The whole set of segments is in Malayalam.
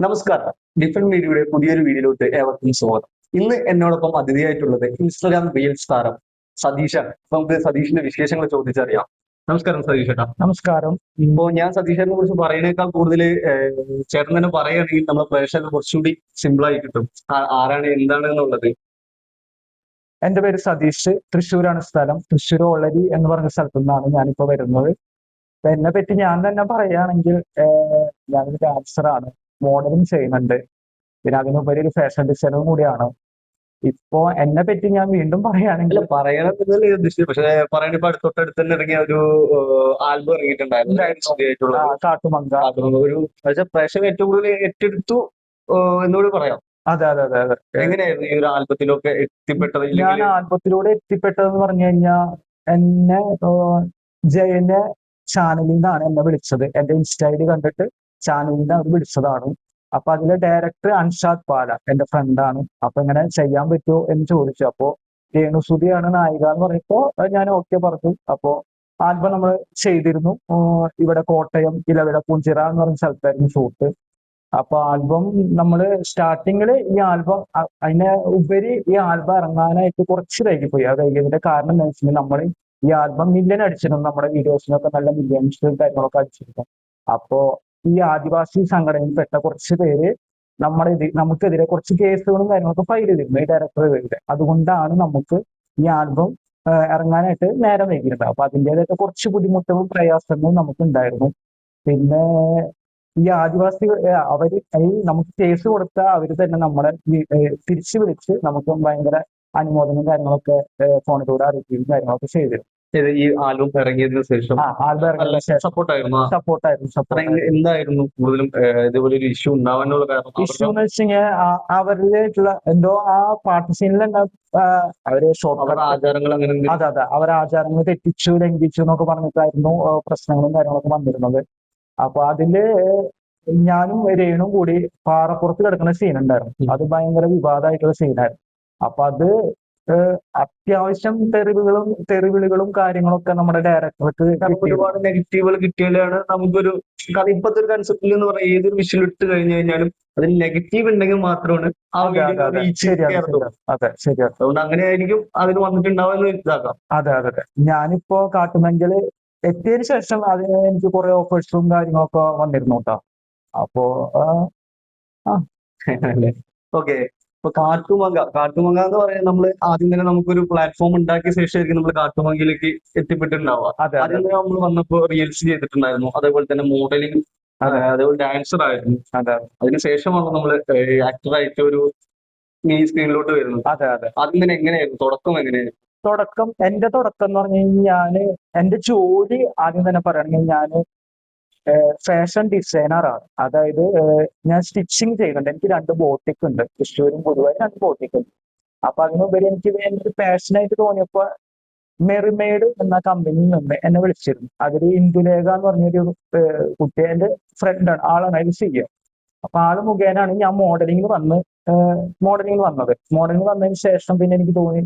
നമസ്കാരം. ഡിഫറെന്റ് മീഡിയയുടെ പുതിയൊരു വീഡിയോയിലോട്ട് ഏവർക്കും സ്വാഗതം. ഇന്ന് എന്നോടൊപ്പം അതിഥിയായിട്ടുള്ളത് ഇൻസ്റ്റാഗ്രാം റീൽസ് താരം സതീഷാണ്. അപ്പൊ നമുക്ക് സതീഷിന്റെ വിശേഷങ്ങൾ ചോദിച്ചറിയാം. നമസ്കാരം സതീഷ് ചേട്ടാ. നമസ്കാരം. ഇപ്പോ ഞാൻ സതീഷിനെ കുറിച്ച് പറയുന്നേക്കാൾ കൂടുതൽ ചേട്ടൻ തന്നെ പറയുകയാണെങ്കിൽ നമ്മളെ പ്രേക്ഷകർ കുറച്ചുകൂടി സിമ്പിൾ ആയി കിട്ടും. ആരാണ് എന്താണ് എന്നുള്ളത്. എന്റെ പേര് സതീഷ്. തൃശ്ശൂരാണ് സ്ഥലം. തൃശ്ശൂർ ഒളരി എന്ന് പറഞ്ഞ സ്ഥലത്തു നിന്നാണ് ഞാനിപ്പോ വരുന്നത്. അപ്പൊ എന്നെ പറ്റി ഞാൻ തന്നെ പറയുകയാണെങ്കിൽ ഞാനൊരു ഡാൻസറാണ്, മോഡലിംഗ് ചെയ്യുന്നുണ്ട്, പിന്നെ അതിനുപരി ഒരു ഫാഷൻ ഡിസൈനറും കൂടിയാണ്. ഇപ്പോ എന്നെ പറ്റി ഞാൻ വീണ്ടും പറയുകയാണെങ്കിൽ അല്ല പറയണമെന്നല്ലേ ഉദ്ദേശിച്ചത്. പക്ഷെ പറയണ ഇപ്പൊ തൊട്ടടുത്ത് തന്നെ ഇറങ്ങിയ ഒരു ആൽബം ഇറങ്ങിയിട്ടുണ്ടായിരുന്നു. കാട്ടുമങ്ക. ഒരു പക്ഷെ പ്രേക്ഷകർ ഏറ്റവും കൂടുതൽ ഏറ്റെടുത്തു എന്നോട് പറയാം. അതെ അതെ അതെ അതെ. എങ്ങനെയായിരുന്നു ഈ ഒരു ആൽബത്തിലൊക്കെ എത്തിപ്പെട്ടത്? ഞാൻ ആൽബത്തിലൂടെ എത്തിപ്പെട്ടതെന്ന് പറഞ്ഞു കഴിഞ്ഞാൽ എന്നെ ജയന്റെ ചാനലിൽ നിന്നാണ് എന്നെ വിളിച്ചത്. എന്റെ ഇൻസ്റ്റ ഐഡി കണ്ടിട്ട് ചാനലിൽ നിന്ന് അവർ വിളിച്ചതാണ്. അപ്പൊ അതിലെ ഡയറക്ടർ അൻഷാദ് പാല എന്റെ ഫ്രണ്ടാണ്. അപ്പൊ ഇങ്ങനെ ചെയ്യാൻ പറ്റുമോ എന്ന് ചോദിച്ചു. അപ്പോ രേണുസുതിയാണ് നായിക എന്ന് പറഞ്ഞപ്പോ ഞാൻ ഓക്കെ പറഞ്ഞു. അപ്പോ ആൽബം നമ്മൾ ചെയ്തിരുന്നു. ഇവിടെ കോട്ടയം ഇലവിട പൂഞ്ചിറ എന്ന് പറഞ്ഞ സ്ഥലത്തായിരുന്നു ഷൂട്ട്. അപ്പൊ ആൽബം നമ്മള് സ്റ്റാർട്ടിങ്ങില് ഈ ആൽബം അതിനെ ഉപരി ഈ ആൽബം ഇറങ്ങാനായിട്ട് കുറച്ച് വൈകിപ്പോയി. അത് വൈകിയതിന്റെ കാരണം എന്താ വെച്ചാൽ നമ്മൾ ഈ ആൽബം മില്യൺ അടിച്ചിരുന്നു. നമ്മുടെ വീഡിയോസിനൊക്കെ നല്ല മില്യൺസ് കാര്യങ്ങളൊക്കെ അടിച്ചിരുന്നു. അപ്പോ ഈ ആദിവാസി സംഘടനയിൽപ്പെട്ട കുറച്ച് പേര് നമുക്കെതിരെ കുറച്ച് കേസുകളും കാര്യങ്ങളൊക്കെ ഫയൽ ചെയ്തിരുന്നു ഈ ഡയറക്ടറുടെ. അതുകൊണ്ടാണ് നമുക്ക് ഈ ആൽബം ഇറങ്ങാനായിട്ട് നേരം വൈകിയിരുന്നത്. അപ്പൊ അതിൻ്റെതായിട്ട് കുറച്ച് ബുദ്ധിമുട്ടുകളും പ്രയാസങ്ങളും നമുക്ക് ഉണ്ടായിരുന്നു. പിന്നെ ഈ ആദിവാസികൾ അവര് ഈ നമുക്ക് കേസ് കൊടുത്ത അവര് തന്നെ നമ്മളെ തിരിച്ചു വിളിച്ച് നമുക്ക് ഭയങ്കര അനുമോദനവും കാര്യങ്ങളൊക്കെ ഫോണിലൂടെ അറിയിക്കുകയും കാര്യങ്ങളൊക്കെ ചെയ്തിരുന്നു. ഈ ആൽബം ഇറങ്ങിയതിനു ശേഷം ആൽബം ഇറങ്ങിയതിനു ശേഷം സപ്പോർട്ടായിരുന്നു. എന്തായിരുന്നു കൂടുതലും ഇതുപോലെ ഒരു ഇഷ്യൂ ഉണ്ടാവാനുള്ള കാരണം? ഇഷ്യൂ എന്ന് വെച്ച് കഴിഞ്ഞാൽ അവരിലേക്കുള്ള എന്തോ ആ പാർട്ടി സീനിലുണ്ടാവും അവര് ആചാരങ്ങൾ അങ്ങനെ അതെ അതെ അവരെ ആചാരങ്ങൾ തെറ്റിച്ചു ലംഘിച്ചു എന്നൊക്കെ പറഞ്ഞിട്ടായിരുന്നു പ്രശ്നങ്ങളും കാര്യങ്ങളൊക്കെ വന്നിരുന്നത്. അപ്പൊ അതില് ഞാനും രേണും കൂടി പാറപ്പുറത്ത് കിടക്കുന്ന സീൻ ഉണ്ടായിരുന്നു. അത് ഭയങ്കര വിവാദമായിട്ടുള്ള സീനായിരുന്നു. അപ്പൊ അത് അത്യാവശ്യം തെറിവിളികളും കാര്യങ്ങളൊക്കെ നമ്മുടെ ഡയറക്ടർക്ക് ഒരുപാട് നെഗറ്റീവുകൾ കിട്ടിയാലാണ് നമുക്കൊരു ഇപ്പോഴത്തെ ഒരു കൺസെപ്റ്റിൽ എന്ന് പറഞ്ഞാൽ ഏതൊരു വിഷ്വൽ ഇട്ട് കഴിഞ്ഞു കഴിഞ്ഞാലും അതിൽ നെഗറ്റീവ് ഉണ്ടെങ്കിൽ മാത്രമാണ് ആ വീഡിയോ റീച്ച് ചെയ്യാറുള്ളൂ. അതെ ശരിയാണ്. അതുകൊണ്ട് അങ്ങനെയായിരിക്കും അതിന് വന്നിട്ടുണ്ടാവുമെന്ന് ഇതാക്കാം. അതെ അതെ അതെ. ഞാനിപ്പോ കാട്ടുമഞ്ചല് എത്തിയതിനു ശേഷം അതിന് എനിക്ക് കുറെ ഓഫേഴ്സും കാര്യങ്ങളൊക്കെ വന്നിരുന്നു കേട്ടോ. അപ്പോ ഓക്കെ. ഇപ്പൊ കാട്ടുമങ്ക എന്ന് പറയുന്നത് നമ്മൾ ആദ്യം തന്നെ നമുക്കൊരു പ്ലാറ്റ്ഫോം ഉണ്ടാക്കിയ ശേഷമായിരിക്കും നമ്മൾ കാട്ടുമങ്കയിലേക്ക് എത്തിപ്പെട്ടിട്ടുണ്ടാവുക. ആദ്യം തന്നെ നമ്മൾ വന്നപ്പോ റീൽസ് ചെയ്തിട്ടുണ്ടായിരുന്നു, അതേപോലെ തന്നെ മോഡലിംഗ്, അതേപോലെ ഡാൻസർ ആയിരുന്നു. അതിനുശേഷമാണ് നമ്മൾ ആക്ടറായിട്ട് ഒരു മിനി സ്ക്രീനിലോട്ട് വരുന്നത്. അതെ അതെ. ആദ്യം തന്നെ എങ്ങനെയായിരുന്നു തുടക്കം? എങ്ങനെയായിരുന്നു എന്റെ തുടക്കം എന്ന് പറഞ്ഞു കഴിഞ്ഞാൽ എന്റെ ജോലി ആദ്യം തന്നെ പറയുകയാണെങ്കിൽ ഞാൻ ഫാഷൻ ഡിസൈനർ ആണ്. അതായത് ഞാൻ സ്റ്റിച്ചിങ് ചെയ്യുന്നുണ്ട്. എനിക്ക് 2 ബോട്ടിക് ഉണ്ട്. തൃശ്ശൂരും പൊതുവായി 2 ബോട്ടിക് ഉണ്ട്. അപ്പൊ അതിനുപരി എനിക്ക് ഒരു പാഷനായിട്ട് തോന്നിയപ്പോ മെറിമെയ്ഡ് എന്ന കമ്പനിയിൽ നിന്ന് എന്നെ വിളിച്ചിരുന്നു. അതിൽ ഇന്ദുലേഖ എന്ന് പറഞ്ഞൊരു കുട്ടി എന്റെ ഫ്രണ്ടാണ്, ആളാണ് അതിൽ ചെയ്യുക. അപ്പൊ ആള് മുഖേനാണ് ഞാൻ മോഡലിംഗിന് വന്നത്. മോഡലിംഗ് വന്നതിന് ശേഷം പിന്നെ എനിക്ക് തോന്നി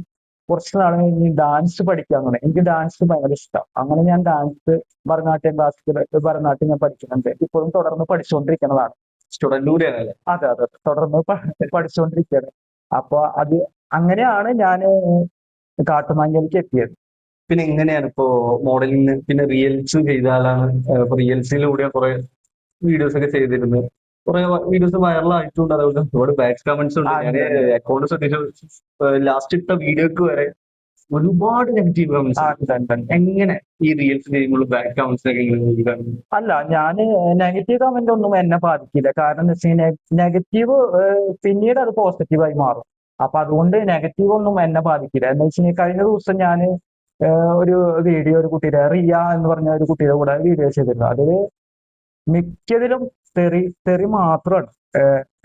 കുറച്ച് നാൾ കഴിഞ്ഞ് ഡാൻസ് പഠിക്കാൻ തുടങ്ങി. എനിക്ക് ഡാൻസ് ഭയങ്കര ഇഷ്ടം. അങ്ങനെ ഞാൻ ഭരതനാട്യം ഭരതനാട്യം ഞാൻ പഠിക്കുന്നുണ്ട്. ഇപ്പോഴും തുടർന്ന് പഠിച്ചുകൊണ്ടിരിക്കുന്നതാണ്. സ്റ്റുഡന്റ് കൂടിയാണ്. അതെ അതെ, തുടർന്ന് പഠിച്ചുകൊണ്ടിരിക്കുകയാണ്. അപ്പൊ അങ്ങനെയാണ് ഞാൻ കാട്ടുമഞ്ചലിലേക്ക് എത്തിയത്. പിന്നെ എങ്ങനെയാണ് ഇപ്പോ മോഡലിംഗ് പിന്നെ റീൽസ് ചെയ്താലാണ് റീൽസിലൂടെ കുറെ വീഡിയോസ് ഒക്കെ ചെയ്തിരുന്നത്. കുറെ വീഡിയോസ് വൈറലായിട്ടുണ്ട്. അതുകൊണ്ട് ഒരുപാട് ബാഡ് കമന്റ്സ് ഉണ്ട്. ഞാൻ അക്കൗണ്ട് ശ്രദ്ധിച്ചു, ലാസ്റ്റ് ഇട്ട വീഡിയോക്ക് വരെ ഒരുപാട് നെഗറ്റീവ് കമന്റ്സ്. എങ്ങനെ ഈ റീൽസ് ചെയ്യുമ്പോൾ ബാഡ് കമന്റ്സ് ഒക്കെ? അല്ല, ഞാൻ നെഗറ്റീവ് കമന്റ് ഒന്നും എന്നെ ബാധിക്കില്ല. കാരണം എന്താ വെച്ച് കഴിഞ്ഞാൽ നെഗറ്റീവ് പിന്നീട് അത് പോസിറ്റീവായി മാറും. അപ്പൊ അതുകൊണ്ട് നെഗറ്റീവ് ഒന്നും എന്നെ ബാധിക്കില്ല. എന്താ വെച്ച് കഴിഞ്ഞാൽ കഴിഞ്ഞ ദിവസം ഞാൻ ഒരു വീഡിയോ ഒരു കുട്ടിയുടെ റിയ എന്ന് പറഞ്ഞ ഒരു കുട്ടിയുടെ കൂടെ വീഡിയോ ചെയ്തിരുന്നു. അതില് മിക്കതിലും തെറി മാത്രമാണ്.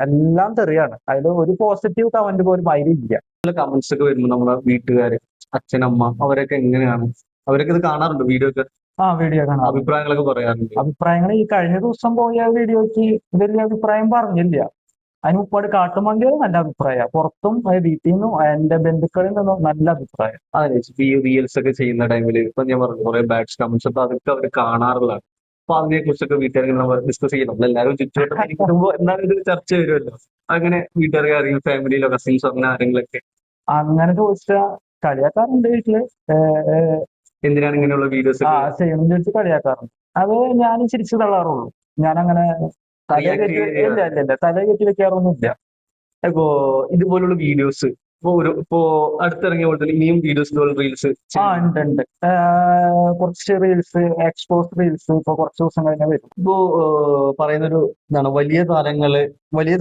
എല്ലാം തെറിയാണ്. അതിൽ ഒരു പോസിറ്റീവ് കമന്റ് പോലും അതിലില്ല. കമന്റ്സ് ഒക്കെ വരുമ്പോൾ നമ്മളെ വീട്ടുകാര്, അച്ഛനമ്മ, അവരൊക്കെ എങ്ങനെയാണ്? അവരൊക്കെ ഇത് കാണാറുണ്ട് വീഡിയോ ഒക്കെ? വീഡിയോ കാണാം. അഭിപ്രായങ്ങളൊക്കെ പറയാറുണ്ട്. അഭിപ്രായങ്ങൾ ഈ കഴിഞ്ഞ ദിവസം പോയ വീഡിയോക്ക് വലിയ അഭിപ്രായം പറഞ്ഞില്ല. അതിന് മുപ്പാട് കാട്ടുമങ്കയിൽ നല്ല അഭിപ്രായം, പുറത്തും വീട്ടിൽ നിന്നും എന്റെ ബന്ധുക്കളിൽ നിന്നും നല്ല അഭിപ്രായം. അതെ, ഈ റീൽസ് ഒക്കെ ചെയ്യുന്ന ടൈമിൽ ഇപ്പൊ ഞാൻ പറഞ്ഞു കുറെ ബാഡ് കമന്റ്സ്, അപ്പൊ അതൊക്കെ അവർ കാണാറുള്ളതാണ്. അപ്പൊ അതിനെ കുറിച്ചൊക്കെ വീട്ടുകാർക്ക് നമ്മൾ ഡിസ്കസ് ചെയ്യണം. നമ്മളെല്ലാവരും ചുറ്റുവട്ടം ഇരിക്കുമ്പോൾ എന്താണ് ഒരു ചർച്ച വരുമല്ലോ. അങ്ങനെ വീട്ടുകാർക്ക് അറിയും, ഫാമിലിയിലോ കസിൻസോ അങ്ങനെ ആരെങ്കിലൊക്കെ അങ്ങനെ ചോദിച്ചാൽ കളിയാക്കാറുണ്ട് വീട്ടില്. എന്തിനാണ് ഇങ്ങനെയുള്ള വീഡിയോസ് ചെയ്യണം ചോദിച്ച് കളിയാക്കാറുണ്ട്. അത് ഞാൻ ചിരിച്ചു തള്ളാറുള്ളൂ. ഞാൻ അങ്ങനെ തലയെ റിയാക്ട് കെട്ടി ഇല്ല തലയെ കെട്ടി വെക്കാറൊന്നുമില്ല. ഇപ്പോ ഇതുപോലുള്ള വീഡിയോസ് ഇപ്പോ അടുത്തിറങ്ങിയ പോലെ തന്നെ ഇനിയും വീഡിയോസ് റീൽസ് ഉണ്ട്. കുറച്ച് റീൽസ്, എക്സ്പോസ് റീൽസ് ഇപ്പൊ കുറച്ച് ദിവസം കഴിഞ്ഞാൽ വരും. ഇപ്പോ പറയുന്നൊരു ഇതാണ്, വലിയ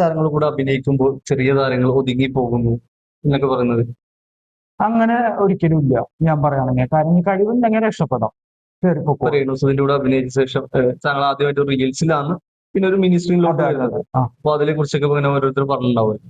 താരങ്ങൾ കൂടെ അഭിനയിക്കുമ്പോൾ ചെറിയ താരങ്ങൾ ഒതുങ്ങി പോകുന്നു എന്നൊക്കെ പറയുന്നത്. അങ്ങനെ ഒരിക്കലും ഇല്ല ഞാൻ പറയുകയാണെങ്കിൽ. കാരണം ഈ കഴിവുണ്ടെങ്കിൽ രക്ഷപ്പെടാം. ഇപ്പൊ രേണുസുതിന്റെ കൂടെ അഭിനയിച്ച ശേഷം താങ്കൾ ആദ്യമായിട്ട് റീൽസിലാണ്, പിന്നെ ഒരു മിനി സ്ക്രീനിലോട്ട് വരുന്നത്. അപ്പൊ അതിനെ കുറിച്ചൊക്കെ ഇങ്ങനെ ഓരോരുത്തർ പറഞ്ഞിട്ടുണ്ടാവും.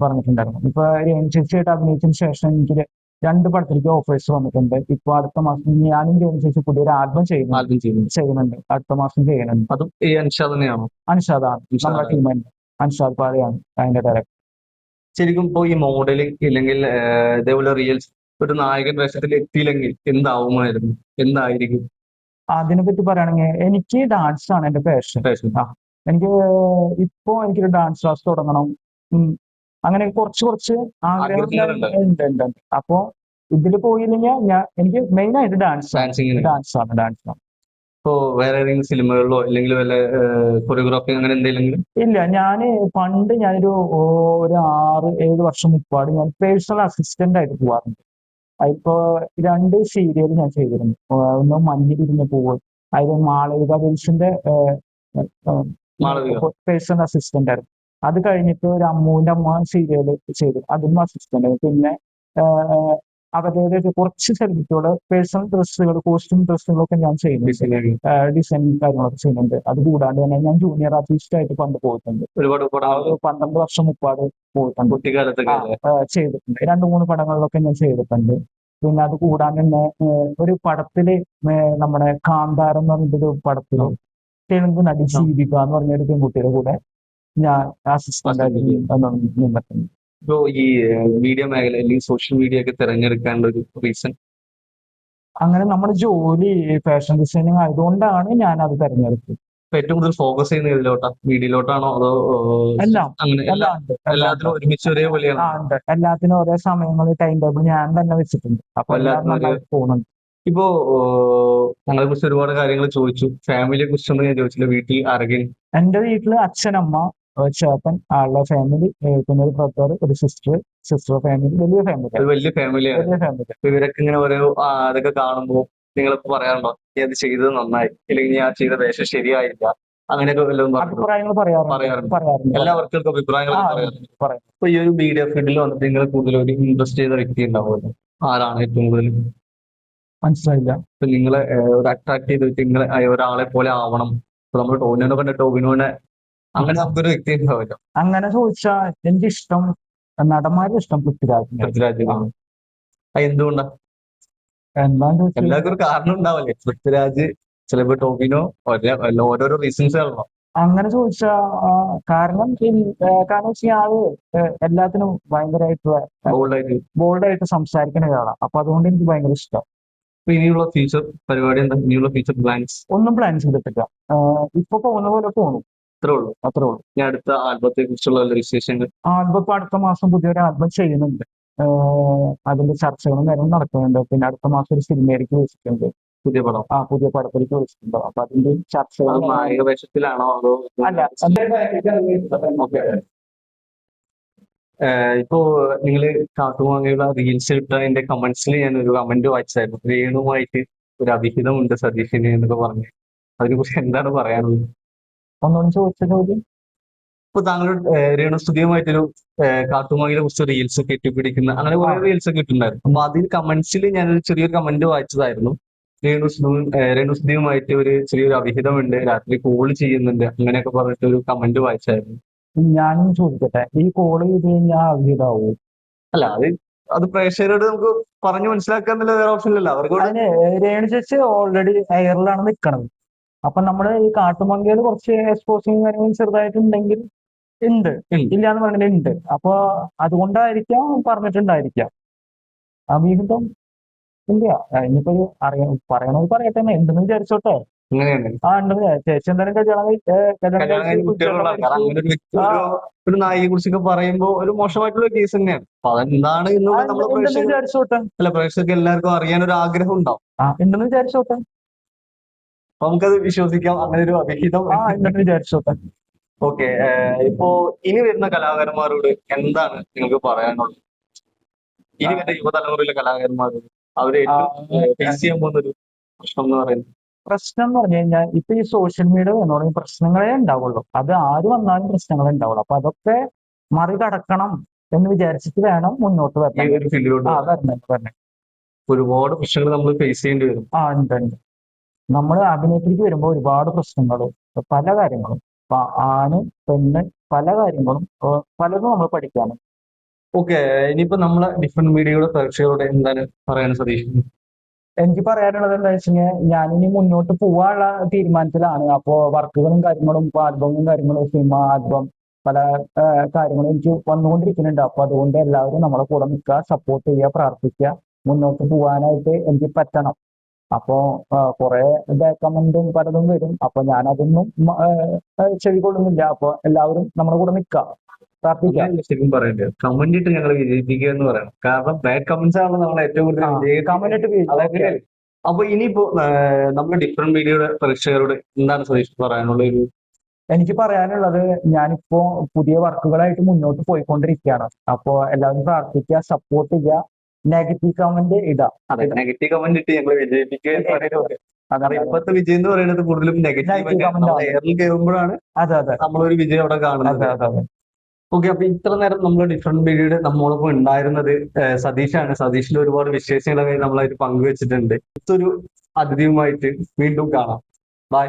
പറഞ്ഞിട്ടുണ്ടായിരുന്നു. ഇപ്പൊ രേണു ചേച്ചിയായിട്ട് അഭിനയിച്ചതിന് ശേഷം എനിക്ക് 2 പടത്തിലേക്ക് ഓഫേഴ്സ് വന്നിട്ടുണ്ട്. ഇപ്പൊ അടുത്ത മാസം ഞാനും രേണു ചേച്ചി പുതിയൊരു ആൽബം ചെയ്യുന്നുണ്ട്. അടുത്ത മാസം ചെയ്യുന്നുണ്ട്. അതും ഈ അൻഷാദ് തന്നെയാണോ? അൻഷാദാണ് നമ്മുടെ ടീം തന്നെ. അൻഷാദ് പാറയാണ് അതിന്റെ ഡയറക്ടർ. ശരിക്കും ഇപ്പോ ഈ മോഡലിംഗ് ഇല്ലെങ്കിൽ ഇതേപോലെ റീൽസ് ഒരു നായകൻ വേഷത്തിൽ എത്തിയില്ലെങ്കിൽ എന്തായിരിക്കും? അതിനെ പറ്റി പറയുകയാണെങ്കിൽ എനിക്ക് ഡാൻസ് ആണ് എന്റെ പാഷൻ. എനിക്കൊരു ഡാൻസ് ക്ലാസ് തുടങ്ങണം. അങ്ങനെ കുറച്ച് ആഗ്രഹങ്ങളുണ്ട്. അപ്പോ ഇതിൽ പോയില്ലെങ്കിൽ എനിക്ക് മെയിൻ ആയിട്ട് ഡാൻസ് ആണ്. ഇപ്പോ വേറെ ഏതെങ്കിലും സിനിമകളിലോ അല്ലെങ്കിൽ വല്ല കൊറിയോഗ്രാഫി അങ്ങനെ എന്തെങ്കിലും? ഇല്ല, ഞാനൊരു 6-7 വർഷം മുമ്പാട് ഞാൻ പേഴ്സണൽ അസിസ്റ്റന്റ് ആയിട്ട് പോവാറുണ്ട്. ഇപ്പൊ 2 സീരിയൽ ഞാൻ ചെയ്തിരുന്നു. ഒന്ന് മഞ്ഞിലിരുന്ന് പൂവ്, അതിൽ മാളവിക ബിൽസിന്റെ പേഴ്സണൽ അസിസ്റ്റന്റ് ആയിരുന്നു. അത് കഴിഞ്ഞിട്ട് ഒരു അമ്മൂന്റെ അമ്മ സീരിയൽ ചെയ്തു, അതിനും അസിസ്റ്റന്റ് ആയിരുന്നു. പിന്നെ അവരുടെ കുറച്ച് സെലിബ്രിറ്റികള് പേഴ്സണൽ ഡ്രസ്സുകൾ, കോസ്റ്റ്യൂം ഡ്രസ്സുകളൊക്കെ ഞാൻ ചെയ്യുന്നുണ്ട്. ഡിസൈനിങ് കാര്യങ്ങളൊക്കെ ചെയ്യുന്നുണ്ട്. അത് കൂടാണ്ട് തന്നെ ഞാൻ ജൂനിയർ ആർട്ടിസ്റ്റ് ആയിട്ട് പണ്ട് പോയിട്ടുണ്ട്. 12 വർഷം മുമ്പാട് പോയിട്ടുണ്ട്, ചെയ്തിട്ടുണ്ട്. 2-3 പടങ്ങളിലൊക്കെ ഞാൻ ചെയ്തിട്ടുണ്ട്. പിന്നെ അത് കൂടാണ്ട് തന്നെ ഒരു പടത്തില് നമ്മുടെ കാന്താരം എന്ന് പറഞ്ഞൊരു പടത്തില് തെലുങ്ക് നടി ജീവിക എന്ന് പറഞ്ഞൊരു പെൺകുട്ടിയുടെ കൂടെ ഞാൻ അസിസ്റ്റന്റ് ആയിട്ട് നിന്നിട്ടുണ്ട്. ഇപ്പോ ഈ മീഡിയ മേഖല അല്ലെങ്കിൽ സോഷ്യൽ മീഡിയ ഒക്കെ തിരഞ്ഞെടുക്കാനുള്ള ഒരു റീസൺ? അങ്ങനെ നമ്മുടെ ജോലി ഫാഷൻ ഡിസൈനിങ് ആയതുകൊണ്ടാണ് ഞാൻ അത് തിരഞ്ഞെടുത്തത്. ഏറ്റവും കൂടുതൽ ഫോക്കസ് ചെയ്യുന്ന ഇതിലോട്ടാ, മീഡിയയിലോട്ടാണോ അതോ എല്ലാത്തിനും ഒരുമിച്ച് ഒരേപോലെയാണ്? എല്ലാത്തിനും ഓരോ സമയങ്ങളിൽ ടൈം ടേബിൾ ഞാൻ തന്നെ വെച്ചിട്ടുണ്ട്. അപ്പൊ പോകുന്നുണ്ട്. ഇപ്പോ ഞങ്ങളെ കുറിച്ച് ഒരുപാട് കാര്യങ്ങൾ ചോദിച്ചു. ഫാമിലിയെ കുറിച്ചൊന്നും ഞാൻ ചോദിച്ചില്ല. വീട്ടിൽ ആരെങ്കിലും? എന്റെ വീട്ടില് അച്ഛനമ്മ, ചേട്ടൻ, ആളുടെ ഫാമിലി, പിന്നെ ഒരു ബ്രദർ, ഒരു സിസ്റ്റർ ഫാമിലി. വലിയ ഫാമിലിയാണ്. ഇവരൊക്കെ ഇങ്ങനെ ഓരോ അതൊക്കെ കാണുമ്പോൾ നിങ്ങളിപ്പോ പറയാറുണ്ടോ, നീ അത് ചെയ്തത് നന്നായി, അല്ലെങ്കിൽ നീ ആ ചെയ്ത വേഷം ശരിയായില്ല, അങ്ങനെയൊക്കെ വല്ലതും അഭിപ്രായങ്ങൾ പറയാറുണ്ട്? എല്ലാ വർക്കും അഭിപ്രായങ്ങൾ പറയാറുണ്ട്. അപ്പൊ ഈ ഒരു മീഡിയ ഫീൽഡിൽ വന്നിട്ട് നിങ്ങൾ കൂടുതൽ ഒരു ഇൻട്രസ്റ്റ് ചെയ്ത വ്യക്തി ഉണ്ടാവുമല്ലോ, ആരാണ് ഏറ്റവും കൂടുതൽ? മനസ്സിലായില്ല. ഇപ്പൊ നിങ്ങളെ ഒരു അട്രാക്ട് ചെയ്തിട്ട് നിങ്ങളെ ഒരാളെ പോലെ ആവണം. ഇപ്പൊ നമ്മൾ ടോവിനോനെ കണ്ട ടോവിനോനെ അങ്ങനെ നമുക്കൊരു വ്യക്തി ഉണ്ടാവുമല്ലോ. അങ്ങനെ ചോദിച്ചാൽ എനിക്ക് ഇഷ്ടം, നടന്മാരുടെ ഇഷ്ടം പൃഥ്വിരാജാണ്. എന്തുകൊണ്ടാ? എല്ലാവർക്കും ഒരു കാരണം ഉണ്ടാവല്ലേ. പൃഥ്വിരാജ്, ചിലപ്പോ ടോവിനോ, ഓരോരോ റീസൺസ് ആണല്ലോ. അങ്ങനെ ചോദിച്ചാ കാരണം ആള് എല്ലാത്തിനും ഭയങ്കരമായിട്ടുള്ള ബോൾഡായിട്ട് സംസാരിക്കുന്ന ഒരാളാണ്. അപ്പൊ അതുകൊണ്ട് എനിക്ക് ഭയങ്കര ഇഷ്ടം. ഇനിയുള്ള ഫ്യൂച്ചർ പരിപാടി എന്താ? ഇനിയുള്ള ഫ്യൂച്ചർ പ്ലാൻസ്? ഒന്നും പ്ലാൻ ചെയ്തിട്ടില്ല. ഇപ്പൊ പോകുന്ന പോലെ പോകും, അത്രേ ഉള്ളൂ. ഞാൻ അടുത്ത ആൽബത്തെ കുറിച്ചുള്ള വിശേഷങ്ങൾ? ആൽബം അടുത്ത മാസം പുതിയൊരു ആൽബം ചെയ്യുന്നുണ്ട്. അതിന്റെ ചർച്ചകളും കാര്യങ്ങളും നടക്കുന്നുണ്ട്. പിന്നെ അടുത്ത മാസം ഒരു സിനിമയിലേക്ക് വിളിച്ചിട്ടുണ്ട്. പുതിയ പടത്തിലേക്ക് വിളിച്ചിട്ടുണ്ട്. അപ്പൊ അതിന്റെ ചർച്ചകൾ. നായക വേഷത്തിലാണോ അതോ? അല്ല. ഇപ്പോ നിങ്ങള് കാട്ടുമാങ്ങയുടെ റീൽസ് ഇട്ടതിന്റെ കമന്റ്സിൽ ഞാൻ ഒരു കമന്റ് വായിച്ചായിരുന്നു. രേണുവുമായിട്ട് ഒരു അഭിഹിതമുണ്ട് സതീഷിന് എന്നൊക്കെ പറഞ്ഞു. അതിനെ കുറിച്ച് എന്താണ് പറയാനുള്ളത്? ഒന്നും ചോദിച്ച ചോദ്യം. ഇപ്പൊ താങ്കൾ രേണുസുതിയുമായിട്ടൊരു കാട്ടുമാങ്ങയെ കുറിച്ച് റീൽസ് ഒക്കെ എത്തിപ്പിടിക്കുന്ന അങ്ങനെ കുറെ റീൽസ് ഒക്കെ ഇട്ടുണ്ടായിരുന്നു. അപ്പൊ അതിൽ കമന്റ്സിൽ ഞാനൊരു ചെറിയൊരു കമന്റ് വായിച്ചതായിരുന്നു. രേണുസുതിയുമായിട്ട് ഒരു ചെറിയൊരു അഭിഹിതമുണ്ട്, രാത്രി കോൾ ചെയ്യുന്നുണ്ട്, അങ്ങനെയൊക്കെ പറഞ്ഞിട്ട് ഒരു കമന്റ് വായിച്ചായിരുന്നു. ഞാനും ചോദിക്കട്ടെ, ഈ കോൾ ചെയ്ത് കഴിഞ്ഞാൽ അഭിഹിതാവോ? അല്ല, അത് പ്രേക്ഷകരോട് നമുക്ക് പറഞ്ഞു മനസ്സിലാക്കാൻ വേറെ ഓപ്ഷൻ ഇല്ലല്ലോ. അവർക്ക് രേണു ചേച്ചി ഓൾറെഡി എയറിലാണ് നിൽക്കണത്. അപ്പൊ നമ്മള് ഈ കാട്ടുമങ്കയിൽ കുറച്ച് എക്സ്പോസിങ് കാര്യങ്ങളും ചെറുതായിട്ടുണ്ടെങ്കിൽ ഇല്ല എന്ന് പറഞ്ഞിട്ടുണ്ട്. അപ്പൊ അതുകൊണ്ടായിരിക്കാം പറഞ്ഞിട്ടുണ്ടായിരിക്കാം. അഭിഹിതം ഇല്ല. ഇനിയിപ്പോ പറയണത് പറയട്ടെ, എന്തെന്ന് വിചാരിച്ചോട്ടെ. അങ്ങനെയാണ്. ഉണ്ടെന്ന് ചേച്ചി എന്തായാലും കല്യാണം കല്യാണം കഴിഞ്ഞ കഴിച്ച് കുട്ടികളുള്ള കുട്ടികളെ ആൾക്കാർ അങ്ങനെ ഒരു വ്യക്തി ആ ഒരു നായികയെ കുറിച്ചൊക്കെ പറയുമ്പോൾ ഒരു മോശമായിട്ടുള്ള കേസ് തന്നെയാണ്. അപ്പൊ അതെന്താണ് എന്നുള്ള നമ്മളെ ഉണ്ടെന്ന് വിചാരിച്ചോട്ടെ. പ്രേക്ഷകർക്ക് എല്ലാവർക്കും അറിയാൻ ഒരു ആഗ്രഹം ഉണ്ടാവും. ഉണ്ടെന്ന് വിചാരിച്ചോട്ടെ. അപ്പൊ നമുക്കത് വിശ്വസിക്കാം, അങ്ങനെ ഒരു അവിഹിതം. ഉണ്ടെന്ന് വിചാരിച്ചോട്ടെ. ഓക്കെ. ഇപ്പോ ഇനി വരുന്ന കലാകാരന്മാരോട് എന്താണ് നിങ്ങൾക്ക് പറയാനുള്ളത്? ഇനി വരുന്ന യുവതലമുറയിലെ കലാകാരന്മാരോട് അവര് ഫേസ് ചെയ്യാൻ പോകുന്ന ഒരു പ്രശ്നം എന്ന് പറയുന്നത്? പ്രശ്നം എന്ന് പറഞ്ഞു കഴിഞ്ഞാൽ ഇപ്പൊ ഈ സോഷ്യൽ മീഡിയ എന്ന് പറയുന്ന പ്രശ്നങ്ങളേ ഉണ്ടാവുള്ളൂ. അത് ആര് വന്നാലും പ്രശ്നങ്ങളേ ഉണ്ടാവുള്ളൂ. അപ്പൊ അതൊക്കെ മറികടക്കണം എന്ന് വിചാരിച്ചിട്ട് വേണം മുന്നോട്ട് ഈ വരണം. ഒരു ഫീൽഡിലോട്ട് വരണം. ഒരുപാട് പ്രശ്നങ്ങൾ നമ്മൾ ഫേസ് ചെയ്യേണ്ടി വരും. ഉണ്ട്. നമ്മൾ അഭിനയത്തിലേക്ക് വരുമ്പോൾ ഒരുപാട് പ്രശ്നങ്ങളും പല കാര്യങ്ങളും ആണ്, പെണ്ണ്, പല കാര്യങ്ങളും പലതും നമ്മൾ പഠിക്കാനും. ഓക്കെ. ഇനിയിപ്പോ നമ്മളെ ഡിഫറെന്റ് മീഡിയയുടെ പ്രേക്ഷകരോട് എന്താണ് പറയാൻ സതീഷ്? എനിക്ക് പറയാനുള്ളത് എന്താ വെച്ച് കഴിഞ്ഞാൽ ഞാനിനി മുന്നോട്ട് പോവാനുള്ള തീരുമാനത്തിലാണ്. അപ്പോ വർക്കുകളും കാര്യങ്ങളും, ഇപ്പൊ ആൽബവും കാര്യങ്ങളും, സിനിമ ആൽബം, പല കാര്യങ്ങളും എനിക്ക് വന്നുകൊണ്ടിരിക്കുന്നുണ്ട്. അപ്പൊ അതുകൊണ്ട് എല്ലാവരും നമ്മളെ കൂടെ നിൽക്കുക, സപ്പോർട്ട് ചെയ്യുക, പ്രാർത്ഥിക്കുക. മുന്നോട്ട് പോകാനായിട്ട് എനിക്ക് പറ്റണം. അപ്പോ കുറെ ബാക്ക് കമന്റും പലതും വരും. അപ്പൊ ഞാനതൊന്നും ചെവികൊള്ളുന്നില്ല. അപ്പൊ എല്ലാവരും നമ്മുടെ കൂടെ നിൽക്കുക, പ്രാർത്ഥിക്കുക. ശരിക്കും പറയണ്ടേ, കമന്റ് ഇട്ട് ഞങ്ങൾ വിജയിപ്പിക്കുക എന്ന് പറയണം. കാരണം ബാഡ് കമന്റ്സ് ആണ് നമ്മൾ ഏറ്റവും കൂടുതൽ കമന്റ് ഇട്ട്. അപ്പൊ ഇനിയിപ്പോ നമ്മുടെ ഡിഫറെന്റ് മീഡിയയുടെ പ്രേക്ഷകരോട് എന്താണ് സതീഷ് പറയാനുള്ള ഒരു? എനിക്ക് പറയാനുള്ളത്, ഞാനിപ്പോ പുതിയ വർക്കുകളായിട്ട് മുന്നോട്ട് പോയിക്കൊണ്ടിരിക്കുകയാണ്. അപ്പോ എല്ലാവരും പ്രാർത്ഥിക്കുക, സപ്പോർട്ട് ചെയ്യുക, നെഗറ്റീവ് കമന്റ് ഇടുക. അതെ, നെഗറ്റീവ് കമന്റ് ഇട്ട് ഞങ്ങൾ വിജയിപ്പിക്കുക. ഇപ്പോഴത്തെ വിജയം എന്ന് പറയുന്നത് കൂടുതലും നെഗറ്റീവ് എയറിൽ കയറുമ്പോഴാണ് നമ്മളൊരു വിജയം അവിടെ കാണുന്നത്. ഓക്കെ. അപ്പൊ ഇത്ര നേരം നമ്മൾ ഡിഫറെന്റ് മീഡിയയുടെ നമ്മളൊപ്പം ഉണ്ടായിരുന്നത് സതീഷാണ്. സതീഷിന്റെ ഒരുപാട് വിശേഷങ്ങളൊക്കെ നമ്മളായിട്ട് പങ്കുവെച്ചിട്ടുണ്ട്. മറ്റൊരു അതിഥിയുമായിട്ട് വീണ്ടും കാണാം. ബൈ.